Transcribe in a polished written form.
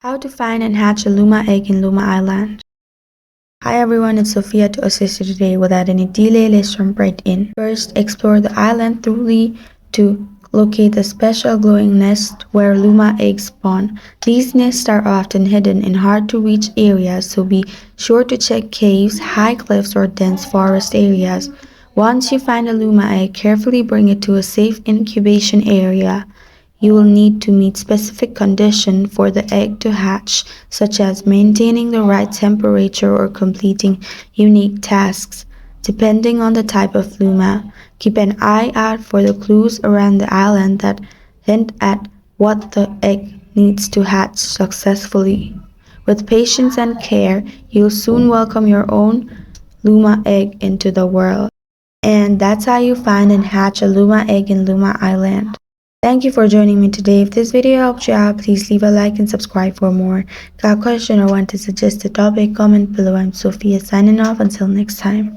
How to find and hatch a Luma egg in Luma Island. Hi everyone, it's Sophia to assist you today. Without any delay, let's jump right in. First, explore the island thoroughly to locate the special glowing nest where Luma eggs spawn. These nests are often hidden in hard-to-reach areas, so be sure to check caves, high cliffs, or dense forest areas. Once you find a Luma egg, carefully bring it to a safe incubation area. You will need to meet specific conditions for the egg to hatch, such as maintaining the right temperature or completing unique tasks. Depending on the type of Luma, keep an eye out for the clues around the island that hint at what the egg needs to hatch successfully. With patience and care, you'll soon welcome your own Luma egg into the world. And that's how you find and hatch a Luma egg in Luma Island. Thank you for joining me today. If this video helped you out, please leave a like and subscribe for more. Got a question or want to suggest a topic? Comment below. I'm Sophia signing off. Until next time.